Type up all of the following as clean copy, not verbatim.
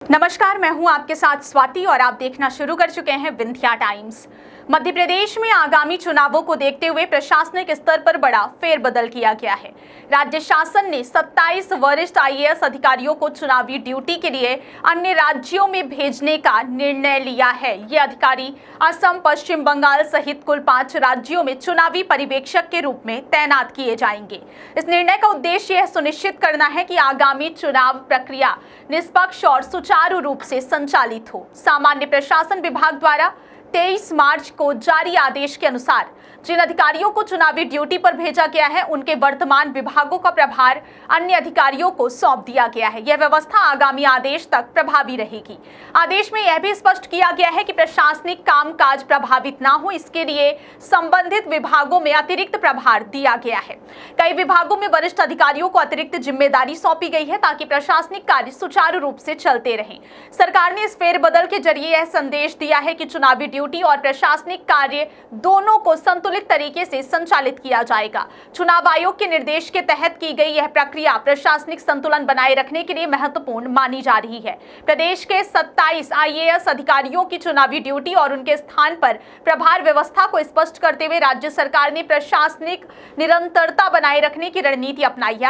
नमस्कार, मैं हूं आपके साथ स्वाति और आप देखना शुरू कर चुके हैं विंध्या टाइम्स। मध्य प्रदेश में आगामी चुनावों को देखते हुए प्रशासनिक स्तर पर बड़ा फेरबदल किया गया है। राज्य शासन ने 27 वरिष्ठ आईएएस अधिकारियों को चुनावी ड्यूटी के लिए अन्य राज्यों में भेजने का निर्णय लिया है। ये अधिकारी असम, पश्चिम बंगाल सहित कुल 5 राज्यों में चुनावी पर्यवेक्षक के रूप में तैनात किए जाएंगे। इस निर्णय का उद्देश्य यह सुनिश्चित करना है कि आगामी चुनाव प्रक्रिया निष्पक्ष और सुचारू रूप से संचालित हो। सामान्य प्रशासन विभाग द्वारा 23 मार्च को जारी आदेश के अनुसार जिन अधिकारियों को चुनावी ड्यूटी पर भेजा गया है, उनके वर्तमान विभागों का प्रभार अन्य अधिकारियों को सौंप दिया गया है। यह व्यवस्था आगामी आदेश तक प्रभावी रहेगी। आदेश में यह भी स्पष्ट किया गया है कि प्रशासनिक कामकाज प्रभावित ना हो, इसके लिए संबंधित विभागों में अतिरिक्त प्रभार दिया गया है। कई विभागों में वरिष्ठ अधिकारियों को अतिरिक्त जिम्मेदारी सौंपी गई है ताकि प्रशासनिक कार्य सुचारू रूप से चलते रहें। सरकार ने इस फेरबदल के जरिए यह संदेश दिया है कि चुनावी ड्यूटी और प्रशासनिक कार्य दोनों को संतुलित तरीके से संचालित किया जाएगा। चुनाव आयोग के निर्देश के तहत की गई यह प्रक्रिया प्रशासनिक संतुलन बनाए रखने के लिए महत्वपूर्ण मानी जा रही है। प्रदेश के 27 आईएएस अधिकारियों की चुनावी ड्यूटी और उनके स्थान पर प्रभार व्यवस्था को स्पष्ट करते हुए राज्य सरकार ने प्रशासनिक निरंतरता बनाए रखने की रणनीति अपनाई है।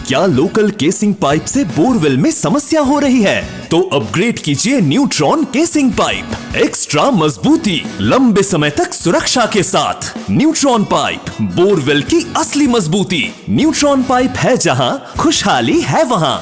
क्या लोकल केसिंग पाइप से बोरवेल में समस्या हो रही है? तो अपग्रेड कीजिए न्यूट्रॉन केसिंग पाइप। एक्स्ट्रा मजबूती, लंबे समय तक सुरक्षा के साथ। न्यूट्रॉन पाइप, बोरवेल की असली मजबूती। न्यूट्रॉन पाइप है जहां, खुशहाली है वहां।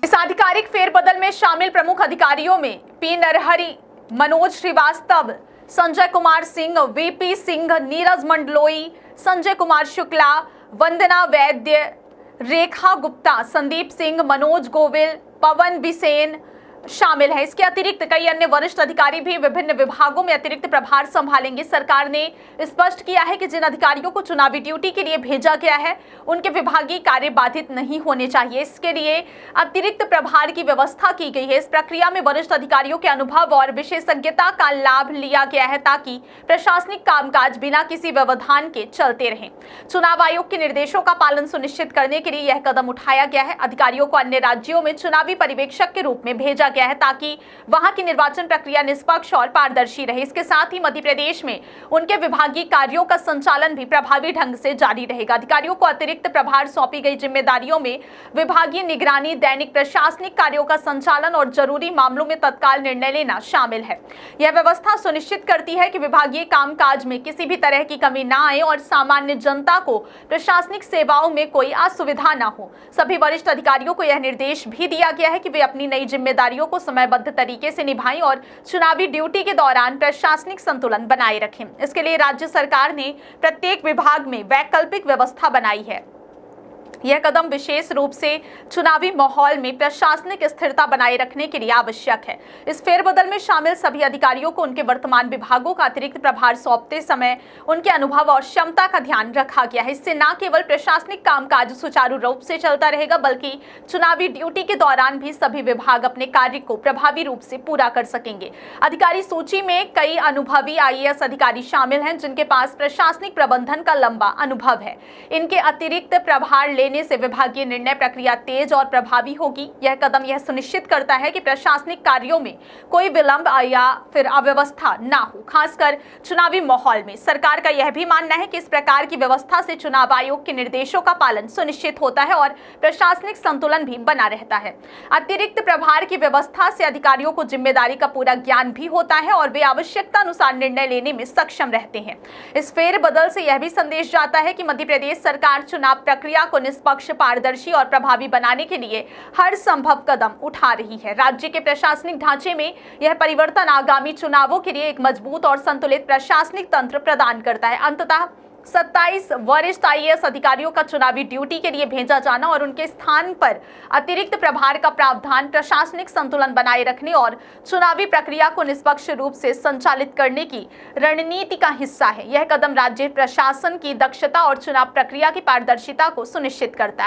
इस आधिकारिक फेरबदल में शामिल प्रमुख अधिकारियों में पी नरहरि, मनोज श्रीवास्तव, संजय कुमार सिंह, वीपी सिंह, नीरज मंडलोई, संजय कुमार शुक्ला, वंदना वैद्य, रेखा गुप्ता, संदीप सिंह, मनोज गोविल, पवन बिसेन शामिल है। इसके अतिरिक्त कई अन्य वरिष्ठ अधिकारी भी विभिन्न विभागों में अतिरिक्त प्रभार संभालेंगे। सरकार ने स्पष्ट किया है कि जिन अधिकारियों को चुनावी ड्यूटी के लिए भेजा गया है, उनके विभागीय कार्य बाधित नहीं होने चाहिए। इसके लिए अतिरिक्त प्रभार की व्यवस्था की गई है। इस प्रक्रिया में वरिष्ठ अधिकारियों के अनुभव और विशेषज्ञता का लाभ लिया गया है ताकि प्रशासनिक कामकाज बिना किसी व्यवधान के चलते रहें। चुनाव आयोग के निर्देशों का पालन सुनिश्चित करने के लिए यह कदम उठाया गया है। अधिकारियों को अन्य राज्यों में चुनावी पर्यवेक्षक के रूप में भेजा गया है ताकि वहां की निर्वाचन प्रक्रिया निष्पक्ष और पारदर्शी रहे। इसके साथ ही मध्य प्रदेश में उनके विभागीय कार्यों का संचालन भी प्रभावी ढंग से जारी रहेगा। अधिकारियों को अतिरिक्त प्रभार सौंपी गई जिम्मेदारियों में विभागीय निगरानी, दैनिक प्रशासनिक कार्यों का संचालन और जरूरी मामलों में तत्काल निर्णय लेना शामिल है। यह व्यवस्था सुनिश्चित करती है कि विभागीय कामकाज में किसी भी तरह की कमी न आए और सामान्य जनता को प्रशासनिक सेवाओं में कोई असुविधा न हो। सभी वरिष्ठ अधिकारियों को यह निर्देश भी दिया गया है कि वे अपनी नई जिम्मेदारियों को समयबद्ध तरीके से निभाएं और चुनावी ड्यूटी के दौरान प्रशासनिक संतुलन बनाए रखें। इसके लिए राज्य सरकार ने प्रत्येक विभाग में वैकल्पिक व्यवस्था बनाई है। यह कदम विशेष रूप से चुनावी माहौल में प्रशासनिक स्थिरता बनाए रखने के लिए आवश्यक है। इस फेरबदल में शामिल सभी अधिकारियों को उनके वर्तमान विभागों का अतिरिक्त प्रभार सौंपते समय उनके अनुभव और क्षमता का ध्यान रखा गया है। इससे न केवल प्रशासनिक कामकाज सुचारू रूप से चलता रहेगा, बल्कि चुनावी ड्यूटी के दौरान भी सभी विभाग अपने कार्य को प्रभावी रूप से पूरा कर सकेंगे। अधिकारी सूची में कई अनुभवी आईएएस अधिकारी शामिल हैं जिनके पास प्रशासनिक प्रबंधन का लंबा अनुभव है। इनके अतिरिक्त प्रभार लेने से विभागीय निर्णय प्रक्रिया तेज और प्रभावी होगी। यह कदम यह सुनिश्चित करता है कि प्रशासनिक कार्यों में कोई विलंब या फिर अव्यवस्था ना हो, खासकर चुनावी माहौल में। सरकार का यह भी मानना है कि इस प्रकार की व्यवस्था से चुनाव आयोग के निर्देशों का पालन सुनिश्चित होता है और प्रशासनिक संतुलन भी बना रहता है। अतिरिक्त प्रभार की व्यवस्था से अधिकारियों को जिम्मेदारी का पूरा ज्ञान भी होता है और वे आवश्यकता अनुसार निर्णय लेने में सक्षम रहते हैं। इस फेरबदल से यह भी संदेश जाता है कि मध्य प्रदेश सरकार चुनाव प्रक्रिया को निष्पक्ष, पारदर्शी और प्रभावी बनाने के लिए हर संभव कदम उठा रही है। राज्य के प्रशासनिक ढांचे में यह परिवर्तन आगामी चुनावों के लिए एक मजबूत और संतुलित प्रशासनिक तंत्र प्रदान करता है। अंततः 27 वरिष्ठ आईएएस अधिकारियों का चुनावी ड्यूटी के लिए भेजा जाना और उनके स्थान पर अतिरिक्त प्रभार का प्रावधान प्रशासनिक संतुलन बनाए रखने और चुनावी प्रक्रिया को निष्पक्ष रूप से संचालित करने की रणनीति का हिस्सा है। यह कदम राज्य प्रशासन की दक्षता और चुनाव प्रक्रिया की पारदर्शिता को सुनिश्चित करता है।